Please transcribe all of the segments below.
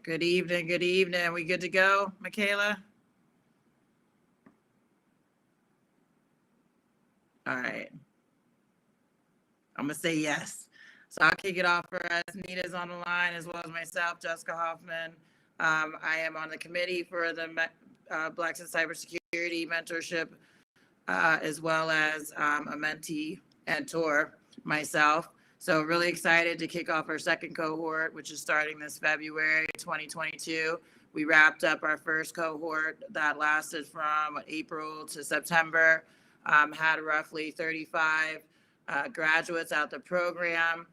Good evening. Good evening. We good to go, Michaela? All right. I'm going to say yes. So I'll kick it off for us. Nita's on the line, as well as myself, Jessica Hoffman. I am on the committee for the Blacks in Cybersecurity Mentorship, as well as a mentee and mentor myself. So really excited to kick off our second cohort, which is starting this February 2022. We wrapped up our first cohort that lasted from April to September, had roughly 35 graduates out the program.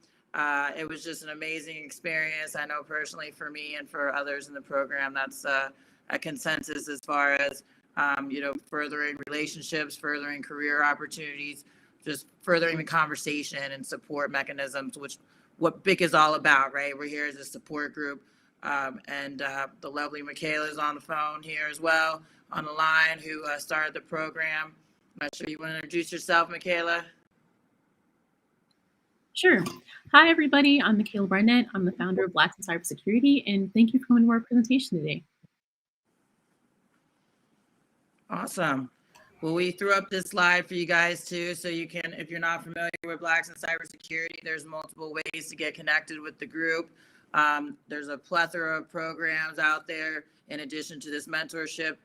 It was just an amazing experience. I know personally for me and for others in the program, that's a consensus as far as furthering relationships, furthering career opportunities, just furthering the conversation and support mechanisms, which what BIC is all about, right? We're here as a support group. And the lovely Michaela is on the phone here as well, on the line, who started the program. I'm not sure you want to introduce yourself, Michaela. Sure. Hi, everybody. I'm Michaela Barnett. I'm the founder of Blacks in Cybersecurity, and thank you for coming to our presentation today. Awesome. Well, we threw up this slide for you guys too, so you can, if you're not familiar with Blacks in Cybersecurity, there's multiple ways to get connected with the group. There's a plethora of programs out there in addition to this mentorship.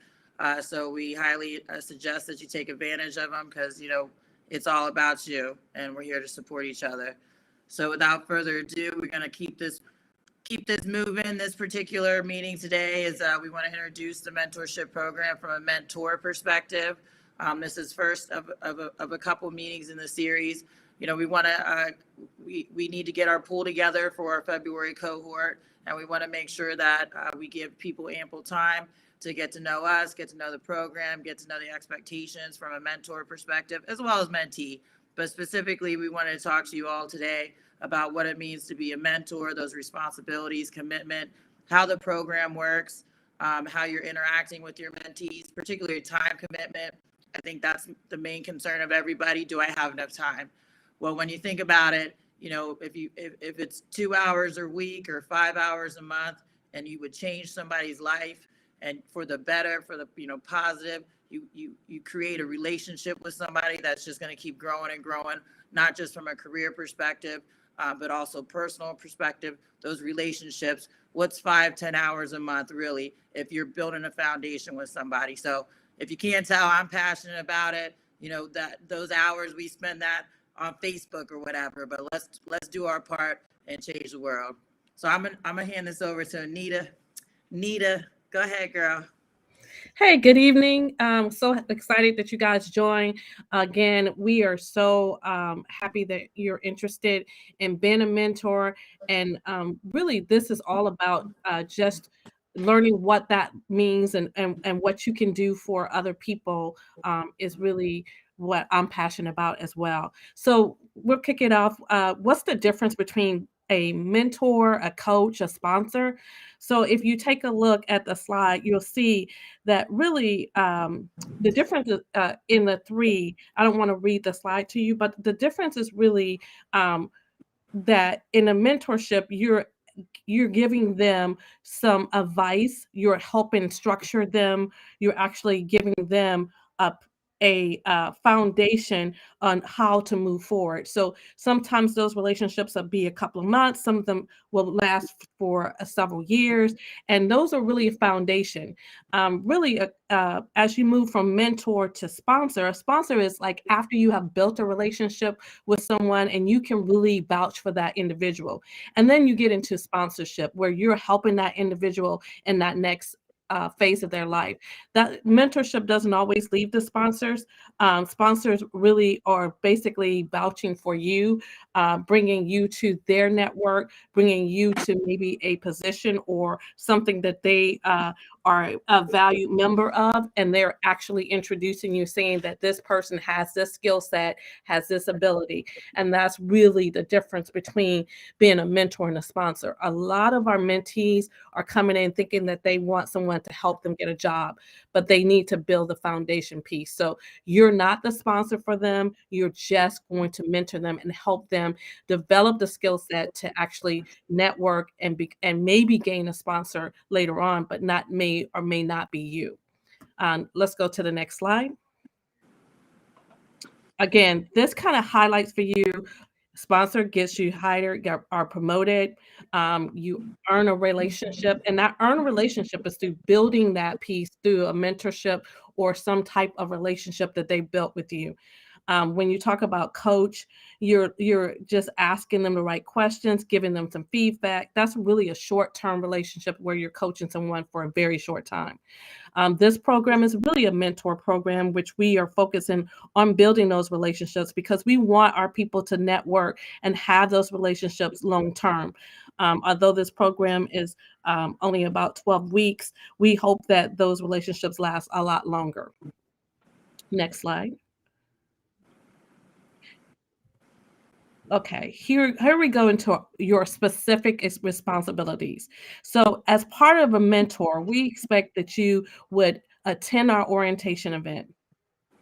So we highly suggest that you take advantage of them, because, it's all about you and we're here to support each other. So without further ado, we're going to keep this moving. This particular meeting today is we want to introduce the mentorship program from a mentor perspective. This is first of a couple meetings in the series. We want to we need to get our pool together for our February cohort, and we want to make sure that we give people ample time to get to know us, get to know the program, get to know the expectations from a mentor perspective, as well as mentee. But specifically, we wanted to talk to you all today about what it means to be a mentor, those responsibilities, commitment, how the program works, how you're interacting with your mentees, particularly time commitment. I think that's the main concern of everybody. Do I have enough time? Well, when you think about it, if it's 2 hours a week or 5 hours a month, and you would change somebody's life and for the better, for the positive, you create a relationship with somebody that's just going to keep growing and growing, not just from a career perspective, but also personal perspective. Those relationships, what's 5-10 hours a month really, if you're building a foundation with somebody? So if you can't tell, I'm passionate about it. That those hours we spend that on Facebook or whatever, but let's do our part and change the world. So I'm gonna hand this over to Anita. Nita, go ahead, girl. Hey, good evening. So excited that you guys joined. Again, we are so happy that you're interested in being a mentor. And really, this is all about just learning what that means and what you can do for other people is really what I'm passionate about as well. So we'll kick it off. What's the difference between a mentor, a coach, a sponsor? So if you take a look at the slide, you'll see that really the difference in the three, I don't want to read the slide to you, but the difference is really that in a mentorship, you're giving them some advice, you're helping structure them, you're actually giving them a foundation on how to move forward. So sometimes those relationships will be a couple of months, some of them will last for several years, and those are really a foundation. As you move from mentor to sponsor, a sponsor is like after you have built a relationship with someone and you can really vouch for that individual. And then you get into sponsorship where you're helping that individual in that next phase of their life. That mentorship doesn't always leave the sponsors. Sponsors really are basically vouching for you, bringing you to their network, bringing you to maybe a position or something that they are a valued member of, and they're actually introducing you, saying that this person has this skill set, has this ability. And that's really the difference between being a mentor and a sponsor. A lot of our mentees are coming in thinking that they want someone to help them get a job, but they need to build the foundation piece. So you're not the sponsor for them. You're just going to mentor them and help them develop the skill set to actually network and maybe gain a sponsor later on, but not may or may not be you. Let's go to the next slide. Again, this kind of highlights for you, sponsor gets you hired, are promoted, you earn a relationship, and that earn a relationship is through building that piece through a mentorship or some type of relationship that they built with you. When you talk about coach, you're just asking them the right questions, giving them some feedback. That's really a short-term relationship where you're coaching someone for a very short time. This program is really a mentor program, which we are focusing on building those relationships because we want our people to network and have those relationships long-term. Although this program is only about 12 weeks, we hope that those relationships last a lot longer. Next slide. Okay, here we go into your specific responsibilities. So as part of a mentor, we expect that you would attend our orientation event.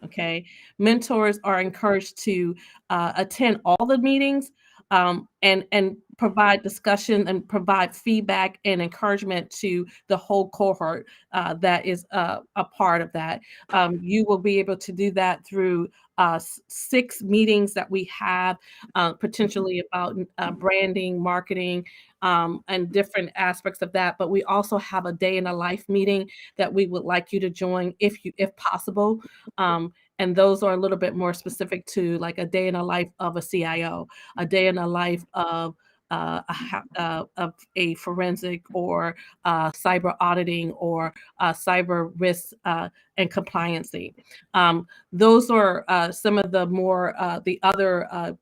Okay, mentors are encouraged to attend all the meetings and provide discussion and provide feedback and encouragement to the whole cohort that is a part of that. You will be able to do that through 6 meetings that we have, potentially about branding, marketing, and different aspects of that. But we also have a day in a life meeting that we would like you to join if possible. And those are a little bit more specific to like a day in a life of a CIO, a day in a life of a forensic or cyber auditing or cyber risk and compliancy. Those are some of the more the other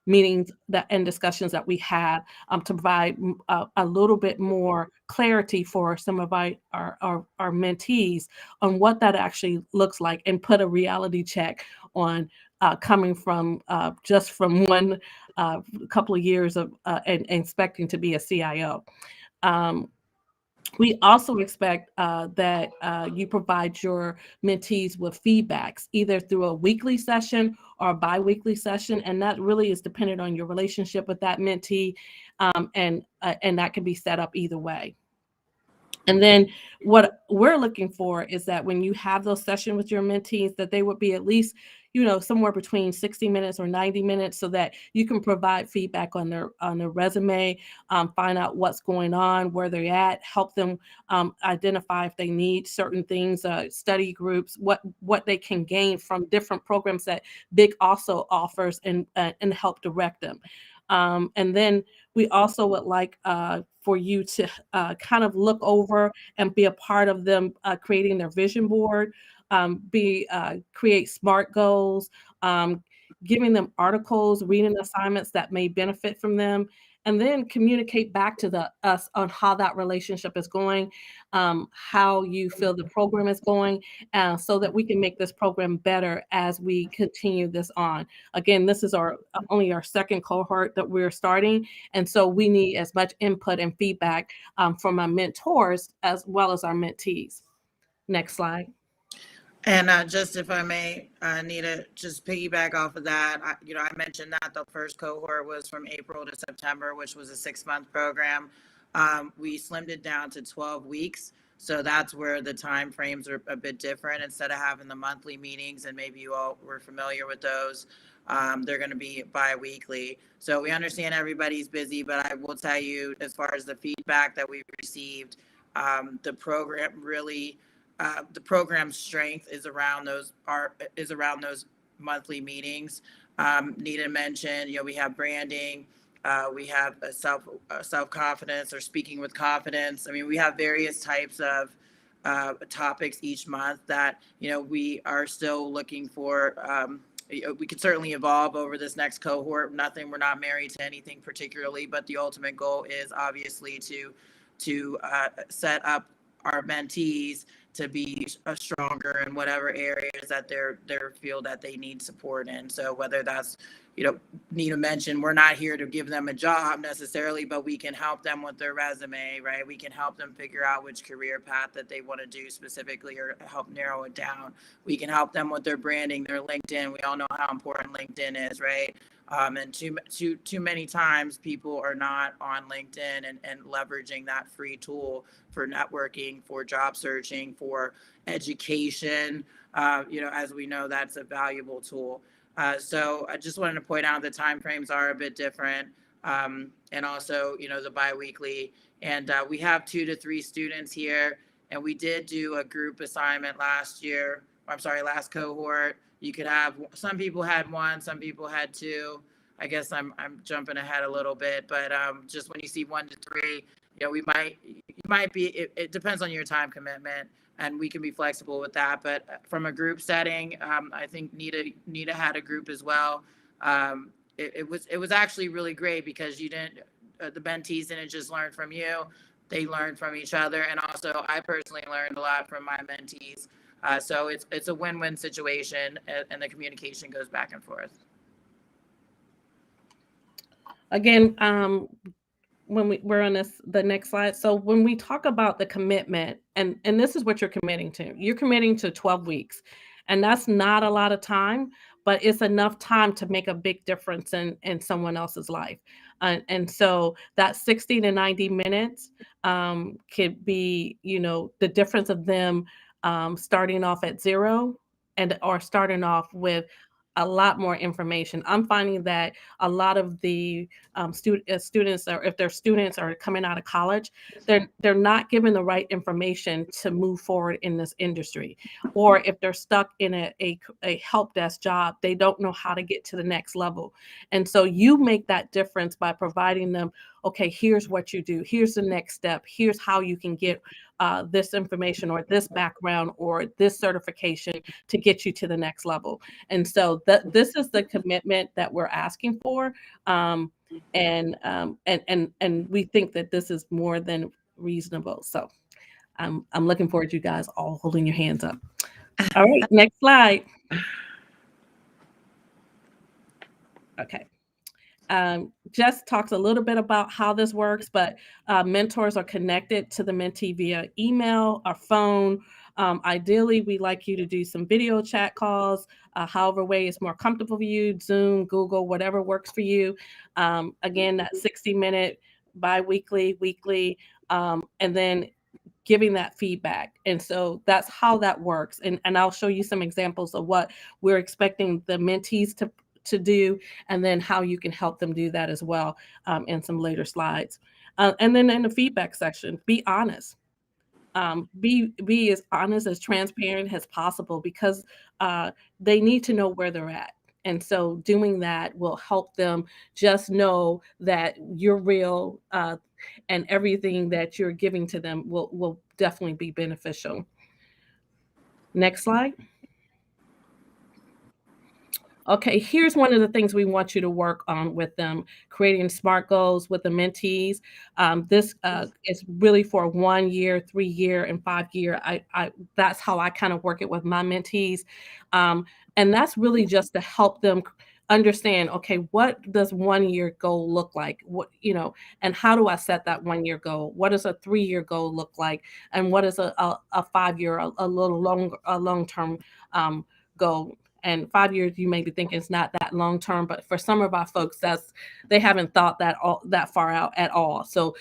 meetings that and discussions that we have to provide a little bit more clarity for some of our mentees on what that actually looks like and put a reality check on coming from just from one couple of years of and expecting to be a CIO. We also expect that you provide your mentees with feedbacks, either through a weekly session or a bi-weekly session, and that really is dependent on your relationship with that mentee, and that can be set up either way. And then what we're looking for is that when you have those sessions with your mentees, that they would be at least, somewhere between 60 minutes or 90 minutes so that you can provide feedback on their resume, find out what's going on, where they're at, help them identify if they need certain things, study groups, what they can gain from different programs that BIC also offers and help direct them. And then we also would like for you to kind of look over and be a part of them creating their vision board, create SMART goals, giving them articles, reading assignments that may benefit from them, and then communicate back to us on how that relationship is going, how you feel the program is going, so that we can make this program better as we continue this on. Again, this is only our second cohort that we're starting, and so we need as much input and feedback from our mentors as well as our mentees. Next slide. And just if I may, Anita, just piggyback off of that, I mentioned that the first cohort was from April to September, which was a 6-month program. We slimmed it down to 12 weeks. So that's where the time frames are a bit different. Instead of having the monthly meetings, and maybe you all were familiar with those, they're going to be bi-weekly. So we understand everybody's busy, but I will tell you, as far as the feedback that we've received, the program really, the program's strength is around those monthly meetings. Nita mentioned, we have branding, we have a self-confidence or speaking with confidence. I mean, we have various types of topics each month that we are still looking for. We could certainly evolve over this next cohort. We're not married to anything particularly, but the ultimate goal is obviously to set up our mentees to be stronger in whatever areas that they feel that they need support in. So whether that's, Nina mentioned, we're not here to give them a job necessarily, but we can help them with their resume, right? We can help them figure out which career path that they want to do specifically, or help narrow it down. We can help them with their branding, their LinkedIn. We all know how important LinkedIn is, right? And too many times people are not on LinkedIn and leveraging that free tool for networking, for job searching, for education. As we know, that's a valuable tool. So I just wanted to point out the timeframes are a bit different. And also, the biweekly. And we have 2 to 3 students here. And we did do a group assignment last cohort. You could have, some people had 1, some people had 2. I guess I'm jumping ahead a little bit, but just when you see 1 to 3, you might be, it depends on your time commitment, and we can be flexible with that. But from a group setting, I think Nita had a group as well. It was actually really great because the mentees didn't just learn from you, they learned from each other. And also I personally learned a lot from my mentees. So it's a win-win situation, and the communication goes back and forth. Again, when we're on the next slide. So when we talk about the commitment, and this is what you're committing to 12 weeks, and that's not a lot of time, but it's enough time to make a big difference in someone else's life. And so that 60 to 90 minutes could be, the difference of them starting off at 0 or starting off with a lot more information. I'm finding that a lot of the students, or if their students are coming out of college, they're not given the right information to move forward in this industry. Or if they're stuck in a help desk job, they don't know how to get to the next level. And so you make that difference by providing them, okay, here's what you do, here's the next step, here's how you can get this information or this background or this certification to get you to the next level. And so this is the commitment that we're asking for. And we think that this is more than reasonable. So I'm looking forward to you guys all holding your hands up. All right, next slide. Okay. Jess talks a little bit about how this works, but mentors are connected to the mentee via email or phone. Ideally, we like you to do some video chat calls, however way is more comfortable for you, Zoom, Google, whatever works for you. Again, that 60-minute, bi-weekly, weekly, and then giving that feedback. And so that's how that works. And I'll show you some examples of what we're expecting the mentees to do, and then how you can help them do that as well in some later slides. And then in the feedback section, be honest. Be as honest, as transparent as possible, because they need to know where they're at. And so doing that will help them just know that you're real, and everything that you're giving to them will definitely be beneficial. Next slide. Okay, here's one of the things we want you to work on with them, creating SMART goals with the mentees. This is really for 1 year, 3 year, and 5 year. That's how I kind of work it with my mentees. And that's really just to help them understand, okay, what does 1 year goal look like? And how do I set that 1 year goal? What does a 3 year goal look like? And what is a 5 year, a little longer, a long-term goal? And 5 years, you may be thinking it's not that long term, but for some of our folks, they haven't thought that far out at all. So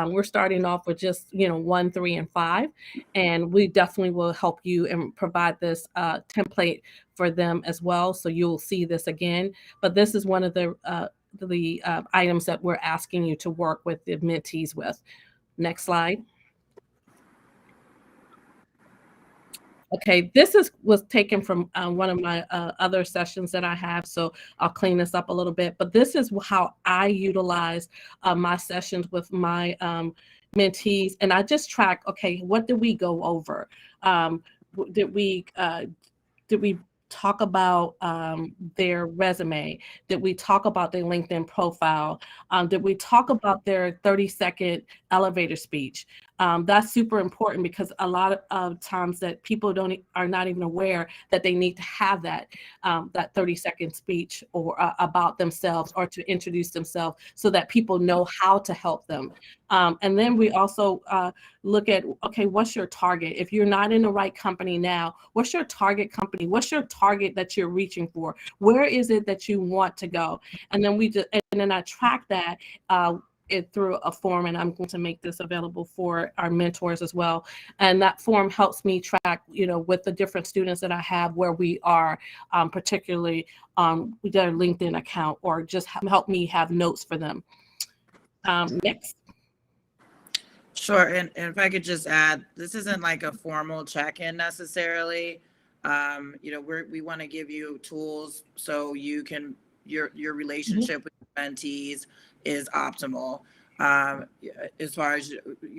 we're starting off with just 1, 3, and 5, and we definitely will help you and provide this template for them as well. So you'll see this again. But this is one of the items that we're asking you to work with the mentees with. Next slide. Okay, this was taken from one of my other sessions that I have, so I'll clean this up a little bit. But this is how I utilize my sessions with my mentees, and I just track. Okay, what did we go over? Did we talk about their resume? Did we talk about their LinkedIn profile? Did we talk about their 30-second elevator speech? That's super important because a lot of times that people are not even aware that they need to have that 30-second speech or about themselves or to introduce themselves so that people know how to help them. And then we also look at, okay, what's your target? If you're not in the right company now, what's your target company? What's your target that you're reaching for? Where is it that you want to go? And then I track that through a form, and I'm going to make this available for our mentors as well. And that form helps me track, with the different students that I have where we are, particularly with their LinkedIn account, or just help me have notes for them. Next. Sure. And if I could just add, this isn't like a formal check-in necessarily. We want to give you tools so you can, your relationship with your mentees is optimal. As far as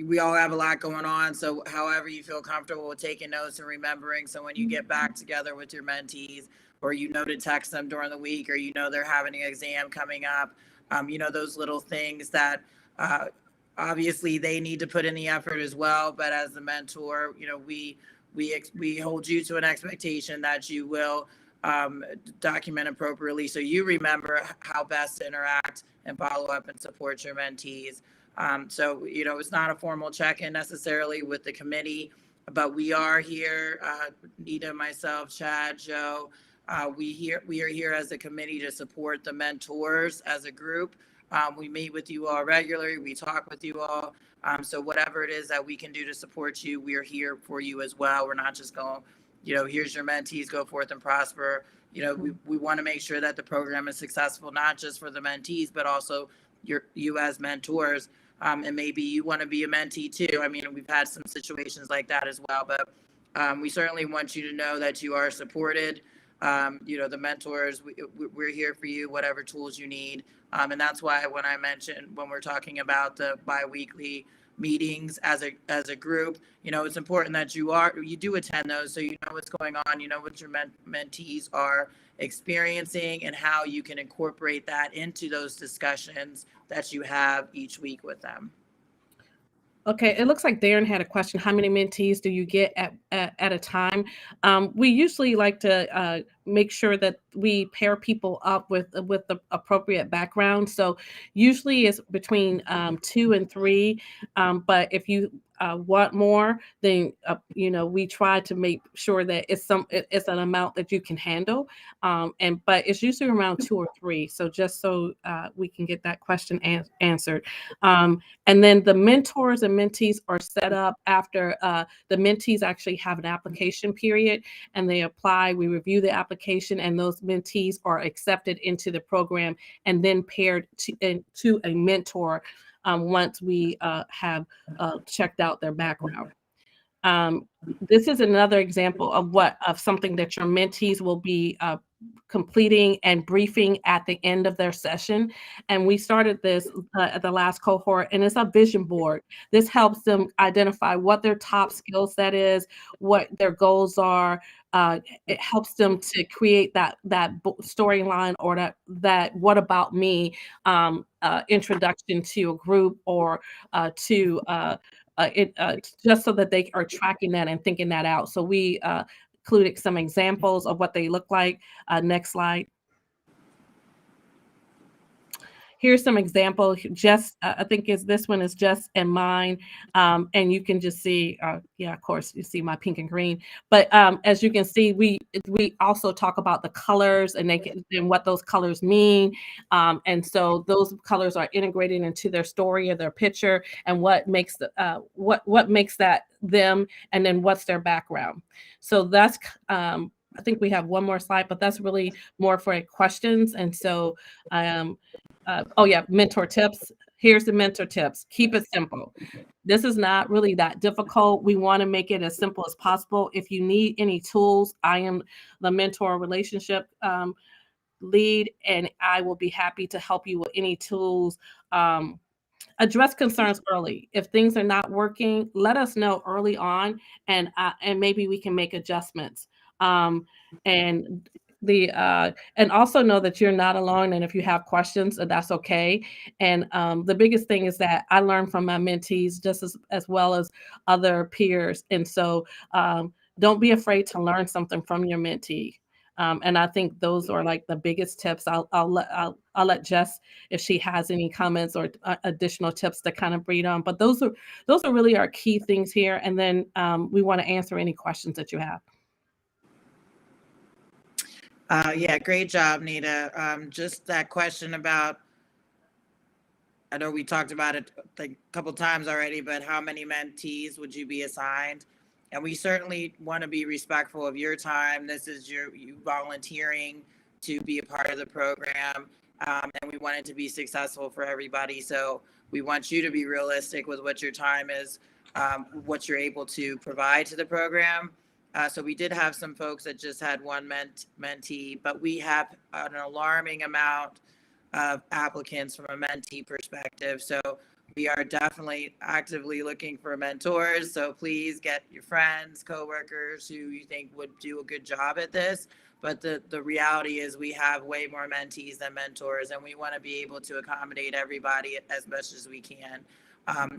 we all have a lot going on. So however you feel comfortable with taking notes and remembering. So when you get back together with your mentees, or to text them during the week, or they're having an exam coming up, those little things that obviously they need to put in the effort as well. But as the mentor, we hold you to an expectation that you will document appropriately, so you remember how best to interact and follow up and support your mentees. So it's not a formal check-in necessarily with the committee, but we are here, Nita, myself, Chad, Joe. We are here as a committee to support the mentors as a group. We meet with you all regularly. We talk with you all. So whatever it is that we can do to support you, we are here for you as well. We're not just going, here's your mentees, go forth and prosper. We want to make sure that the program is successful, not just for the mentees, but also you as mentors. And maybe you want to be a mentee too. I mean, we've had some situations like that as well, but we certainly want you to know that you are supported. The mentors, we're here for you, whatever tools you need. And that's why when we're talking about the biweekly meetings as a group, it's important that you do attend those, so you know what's going on, what your mentees are experiencing, and how you can incorporate that into those discussions that you have each week with them. Okay, it looks like Darren had a question. How many mentees do you get at a time? We usually like to make sure that we pair people up with the appropriate background. So usually it's between 2 and 3. But if you want more, then we try to make sure that it's an amount that you can handle. But it's usually around 2 or 3. So just so we can get that question answered. And then the mentors and mentees are set up after the mentees actually have an application period, and they apply. We review the application, and those mentees are accepted into the program and then paired to a mentor once we have checked out their background. This is another example of something that your mentees will be completing and briefing at the end of their session. And we started this at the last cohort, and it's a vision board. This helps them identify what their top skill set is, what their goals are. It helps them to create that storyline, or that what about me introduction to a group, or just so that they are tracking that and thinking that out. So we included some examples of what they look like. Next slide. Here's some example. I think this one is Jess and mine. And you can just see, of course, you see my pink and green. But as you can see, we also talk about the colors and what those colors mean. And so those colors are integrated into their story or their picture, and what makes what makes that them, and then what's their background. So that's I think we have one more slide, but that's really more for questions. And so mentor tips. Here's the mentor tips. Keep it simple. This is not really that difficult. We want to make it as simple as possible. If you need any tools, I am the mentor relationship lead, and I will be happy to help you with any tools. Address concerns early. If things are not working, let us know early on, and maybe we can make adjustments. And and also know that you're not alone. And if you have questions, that's okay. And the biggest thing is that I learn from my mentees just as well as other peers. And so don't be afraid to learn something from your mentee. And I think those are like the biggest tips. I'll let Jess, if she has any comments or additional tips to kind of breed on. But those are really our key things here. And then we want to answer any questions that you have. Yeah, great job, Nita. Just that question about, I know we talked about it like a couple times already, but how many mentees would you be assigned? And we certainly want to be respectful of your time. This is you volunteering to be a part of the program, and we want it to be successful for everybody. So we want you to be realistic with what your time is, what you're able to provide to the program. So we did have some folks that just had one mentee, but we have an alarming amount of applicants from a mentee perspective. So we are definitely actively looking for mentors. So please get your friends, coworkers who you think would do a good job at this. But the reality is we have way more mentees than mentors, and we want to be able to accommodate everybody as much as we can.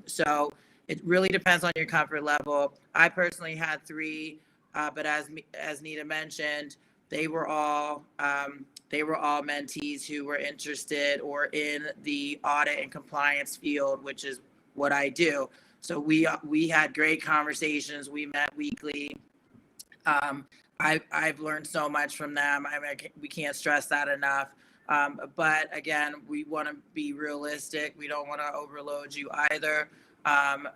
So it really depends on your comfort level. I personally had 3, but as Nita mentioned, they were all mentees who were interested or in the audit and compliance field, which is what I do. So we had great conversations. We met weekly. I've learned so much from them. I mean, we can't stress that enough. But again, we want to be realistic. We don't want to overload you either.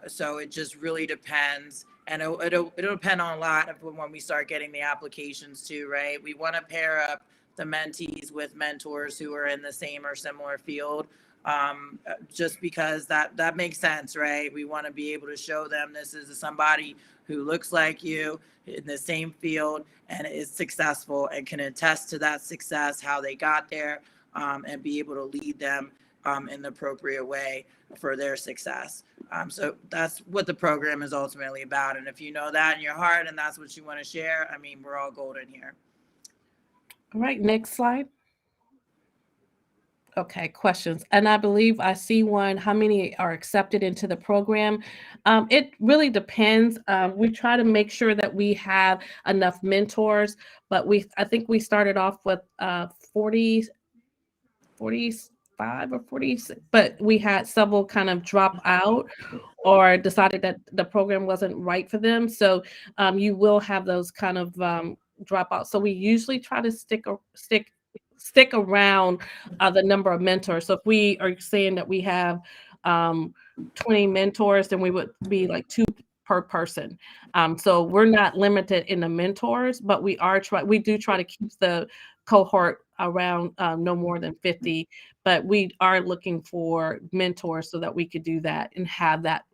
So it just really depends. And it'll depend on a lot of when we start getting the applications too, right? We want to pair up the mentees with mentors who are in the same or similar field, just because that makes sense, right? We want to be able to show them this is somebody who looks like you in the same field and is successful and can attest to that success, how they got there, and be able to lead them in the appropriate way for their success. So that's what the program is ultimately about. And if you know that in your heart and that's what you want to share, I mean, we're all golden here. All right, next slide. Okay, questions. And I believe I see one. How many are accepted into the program? It really depends. We try to make sure that we have enough mentors, but I think we started off with 45 or 46, but we had several kind of drop out or decided that the program wasn't right for them. So you will have those kind of dropouts. So we usually try to stick around the number of mentors. So if we are saying that we have 20 mentors, then we would be like 2 per person. So we're not limited in the mentors, but we do try to keep the cohort around no more than 50, but we are looking for mentors so that we could do that and have that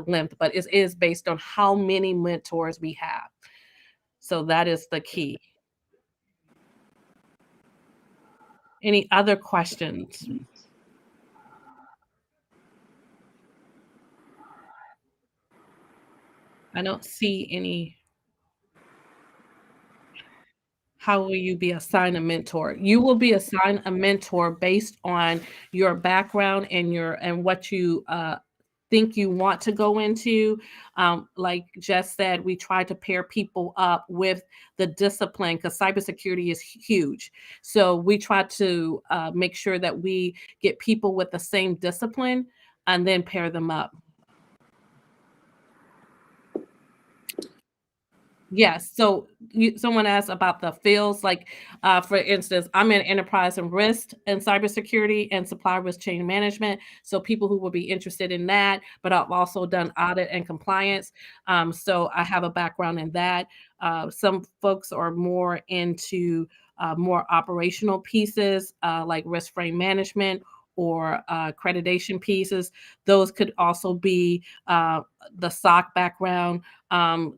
length. But it is based on how many mentors we have. So that is the key. Any other questions? I don't see any. How will you be assigned a mentor? You will be assigned a mentor based on your background and what you think you want to go into. Like Jess said, we try to pair people up with the discipline because cybersecurity is huge. So we try to make sure that we get people with the same discipline and then pair them up. Yes. So someone asked about the fields, like for instance, I'm in enterprise and risk and cybersecurity and supply risk chain management. So people who will be interested in that, but I've also done audit and compliance. So I have a background in that. Some folks are more into more operational pieces like risk frame management or accreditation pieces. Those could also be the SOC background.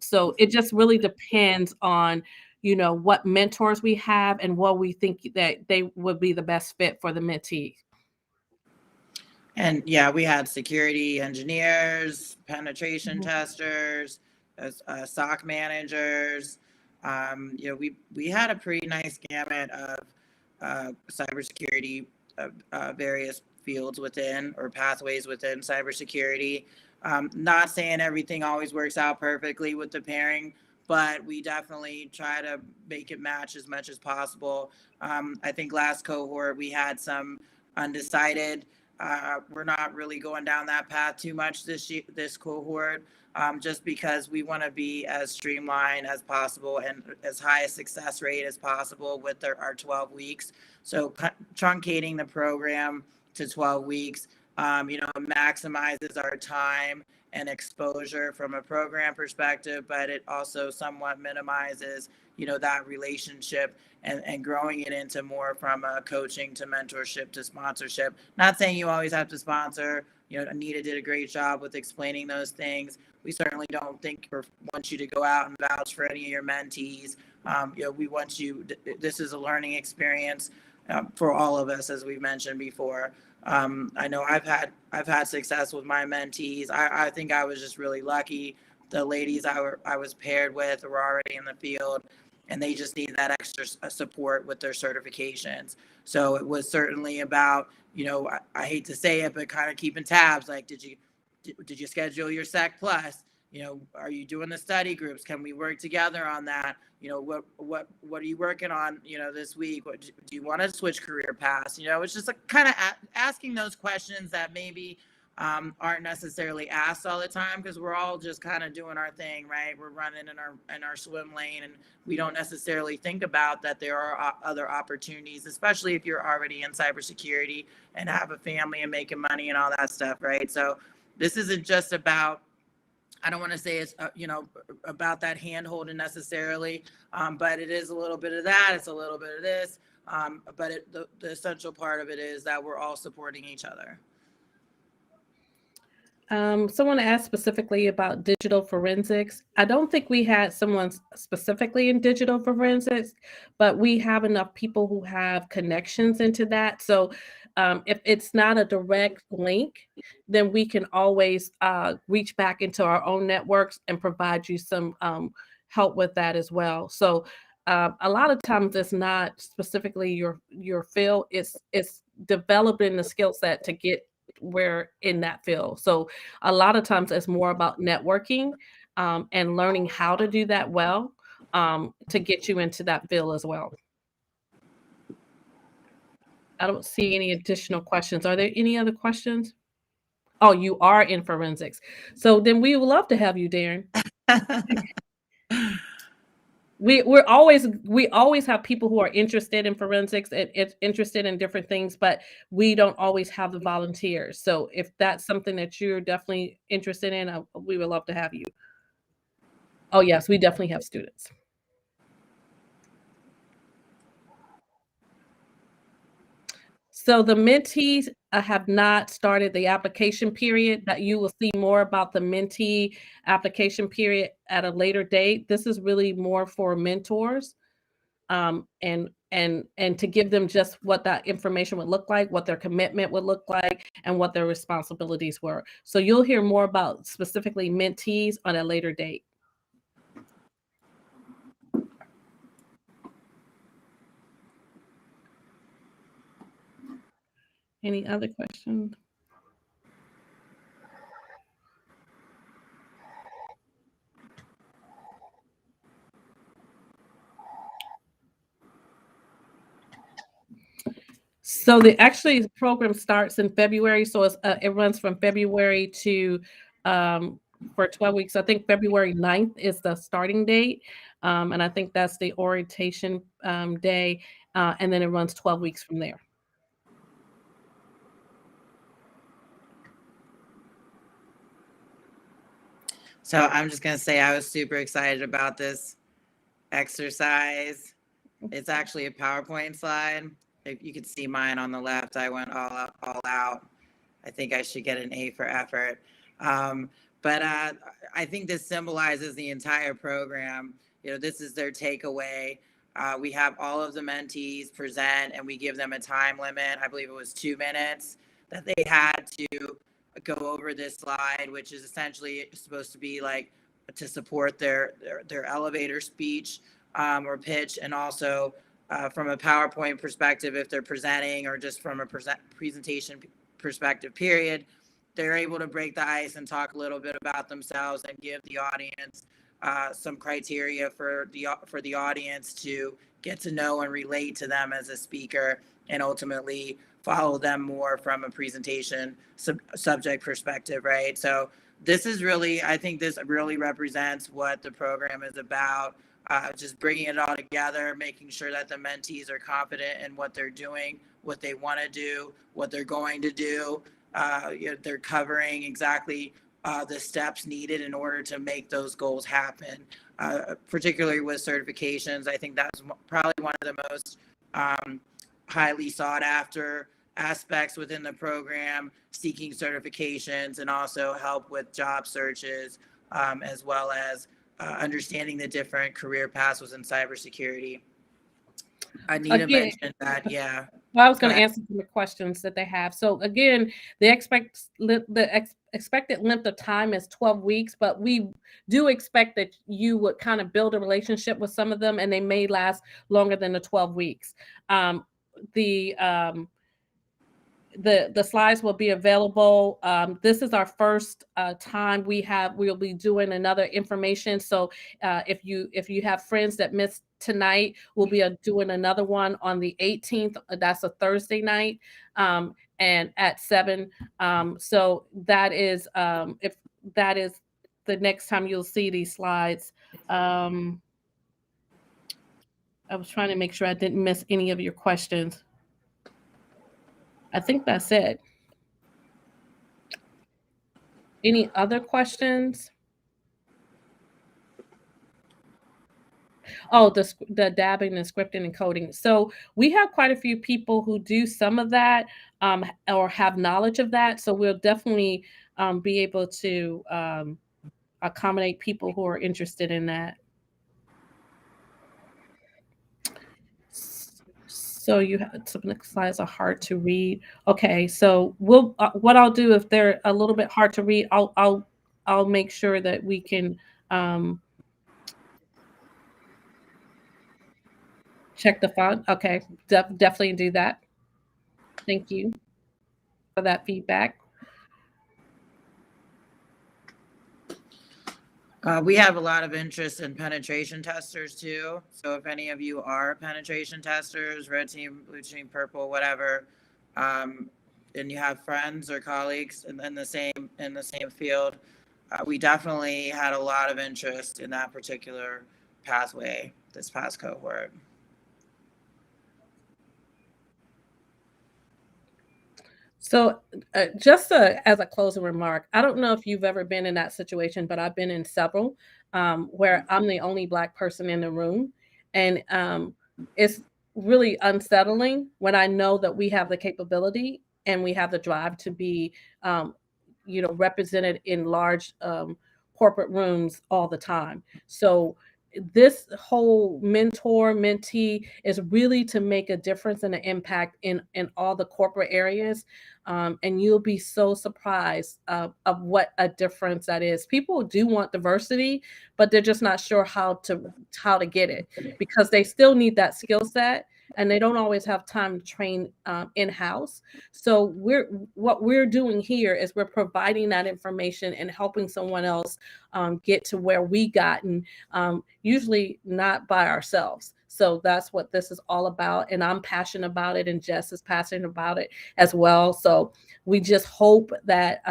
So it just really depends on, what mentors we have and what we think that they would be the best fit for the mentee. And yeah, we had security engineers, penetration testers, SOC managers, We had a pretty nice gamut of cybersecurity, various fields within or pathways within cybersecurity. Not saying everything always works out perfectly with the pairing, but we definitely try to make it match as much as possible. I think last cohort we had some undecided. We're not really going down that path too much this cohort, just because we want to be as streamlined as possible and as high a success rate as possible with our 12 weeks. So truncating the program to 12 weeks, maximizes our time and exposure from a program perspective, but it also somewhat minimizes, that relationship and growing it into more from a coaching to mentorship to sponsorship. Not saying you always have to sponsor. Anita did a great job with explaining those things. We certainly don't think or want you to go out and vouch for any of your mentees. We want you, this is a learning experience for all of us, as we've mentioned before. I know I've had success with my mentees. I think I was just really lucky. The ladies I was paired with were already in the field, and they just need that extra support with their certifications. So it was certainly about, I hate to say it, but kind of keeping tabs. Like, did you schedule your SEC Plus? Are you doing the study groups? Can we work together on that? What are you working on, this week? What do you want to switch career paths? It's just like kind of asking those questions that maybe aren't necessarily asked all the time, because we're all just kind of doing our thing, right? We're running in our swim lane, and we don't necessarily think about that there are other opportunities, especially if you're already in cybersecurity and have a family and making money and all that stuff, right? So this isn't just about, I don't want to say it's, about that hand holding necessarily, but it is a little bit of that. It's a little bit of this, but the essential part of it is that we're all supporting each other. Someone asked specifically about digital forensics. I don't think we had someone specifically in digital forensics, but we have enough people who have connections into that. So if it's not a direct link, then we can always reach back into our own networks and provide you some help with that as well. So a lot of times it's not specifically your field, it's developing the skill set to get where in that field. So a lot of times it's more about networking and learning how to do that well to get you into that field as well. I don't see any additional questions. Are there any other questions? Oh, you are in forensics. So then we would love to have you, Darren. We always have people who are interested in forensics and interested in different things, but we don't always have the volunteers. So if that's something that you're definitely interested in, we would love to have you. Oh yes, we definitely have students. So the mentees have not started the application period. That you will see more about the mentee application period at a later date. This is really more for mentors, and to give them just what that information would look like, what their commitment would look like, and what their responsibilities were. So you'll hear more about specifically mentees on a later date. Any other questions? So the program starts in February. So it runs from February to for 12 weeks. I think February 9th is the starting date. And I think that's the orientation day. And then it runs 12 weeks from there. So I'm just going to say I was super excited about this exercise. It's actually a PowerPoint slide. If you could see mine on the left, I went all out. I think I should get an A for effort. But I think this symbolizes the entire program. This is their takeaway. We have all of the mentees present, and we give them a time limit. I believe it was 2 minutes that they had to go over this slide, which is essentially supposed to be like to support their elevator speech. or pitch, and also from a PowerPoint perspective, if they're presenting, or just from a presentation perspective, period, they're able to break the ice and talk a little bit about themselves and give the audience some criteria for the audience to get to know and relate to them as a speaker, and ultimately follow them more from a presentation subject perspective, right? So this is really, I think this really represents what the program is about. Just bringing it all together, making sure that the mentees are confident in what they're doing, what they want to do, what they're going to do. They're covering exactly the steps needed in order to make those goals happen, particularly with certifications. I think that's probably one of the most highly sought after aspects within the program, seeking certifications, and also help with job searches, as well as understanding the different career paths within cybersecurity. I need to mention that, yeah. Well, I was going to answer some of the questions that they have. So again, the expected length of time is 12 weeks, but we do expect that you would kind of build a relationship with some of them, and they may last longer than the 12 weeks. The slides will be available. This is our first time we'll be doing another information. So if you have friends that missed tonight, we'll be doing another one on the 18th. That's a Thursday night, and at 7. So that is if that is the next time you'll see these slides. I was trying to make sure I didn't miss any of your questions. I think that's it. Any other questions? Oh, the dabbing and scripting and coding. So we have quite a few people who do some of that, or have knowledge of that. So we'll definitely be able to accommodate people who are interested in that. So you have some of the slides are hard to read. Okay, so we'll what I'll do, if they're a little bit hard to read, I'll make sure that we can check the font. Okay, definitely do that. Thank you for that feedback. We have a lot of interest in penetration testers too. So if any of you are penetration testers, red team, blue team, purple, whatever, and you have friends or colleagues in the same field, we definitely had a lot of interest in that particular pathway this past cohort. So just as a closing remark, I don't know if you've ever been in that situation, but I've been in several where I'm the only Black person in the room. And it's really unsettling when I know that we have the capability and we have the drive to be, represented in large corporate rooms all the time. So this whole mentor-mentee is really to make a difference and an impact in all the corporate areas. And you'll be so surprised of what a difference that is. People do want diversity, but they're just not sure how to get it, because they still need that skill set, and they don't always have time to train in-house. So what we're doing here is we're providing that information and helping someone else get to where we got, and usually not by ourselves. So that's what this is all about. And I'm passionate about it, and Jess is passionate about it as well. So we just hope that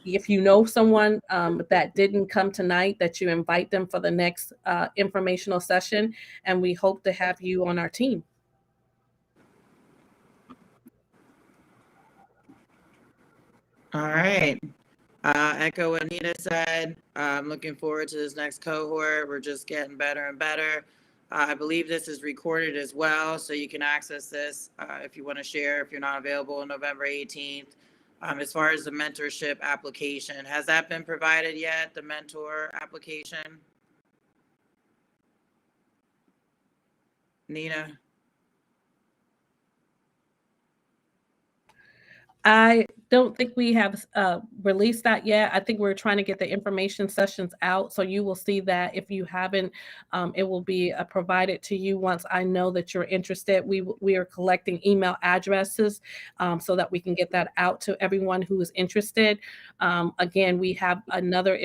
if you know someone that didn't come tonight, that you invite them for the next informational session. And we hope to have you on our team. All right. Echo what Nita said. I'm looking forward to this next cohort. We're just getting better and better. I believe this is recorded as well, so you can access this if you want to share, if you're not available on November 18th. As far as the mentorship application, has that been provided yet, the mentor application? Nina? I don't think we have released that yet. I think we're trying to get the information sessions out. So you will see that if you haven't, it will be provided to you once I know that you're interested. We are collecting email addresses so that we can get that out to everyone who is interested. Again, we have another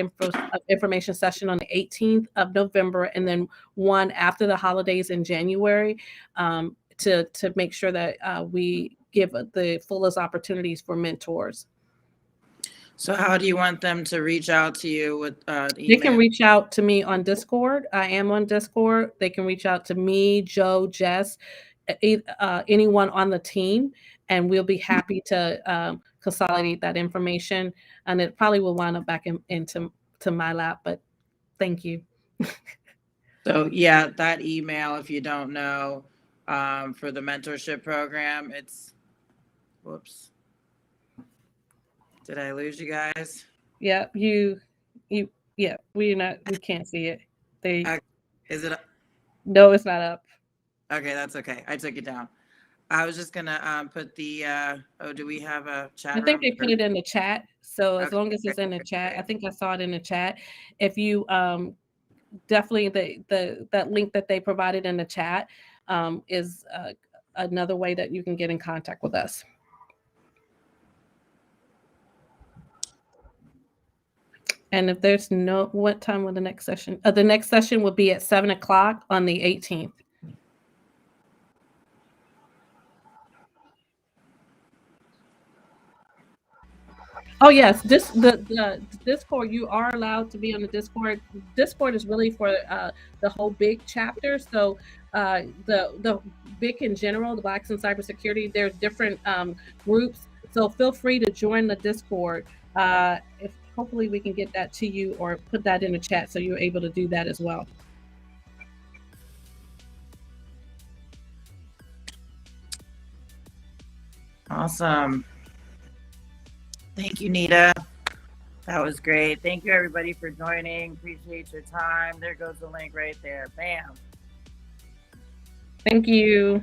information session on the 18th of November and then one after the holidays in January to make sure that we give the fullest opportunities for mentors. So how do you want them to reach out to you with email? They can reach out to me on Discord. I am on Discord. They can reach out to me, Joe, Jess, anyone on the team, and we'll be happy to consolidate that information. And it probably will wind up back into my lap, but thank you. So yeah, that email, if you don't know, for the mentorship program, it's, whoops. Did I lose you guys? Yeah, we can't see it. Is it? No, it's not up. Okay, that's okay. I took it down. I was just gonna put the, do we have a chat? I think they put it in the chat. So as Okay. long as it's in the chat, I think I saw it in the chat. If you definitely that link that they provided in the chat is another way that you can get in contact with us. And if there's what time will the next session? The next session will be at 7 o'clock on the 18th. Oh yes, the Discord, you are allowed to be on the Discord. Discord is really for the whole BIC chapter. So the BIC in general, the Blacks in Cybersecurity, there's different groups. So feel free to join the Discord. If hopefully we can get that to you or put that in the chat so you're able to do that as well. Awesome. Thank you, Nita. That was great. Thank you, everybody, for joining. Appreciate your time. There goes the link right there. Bam. Thank you.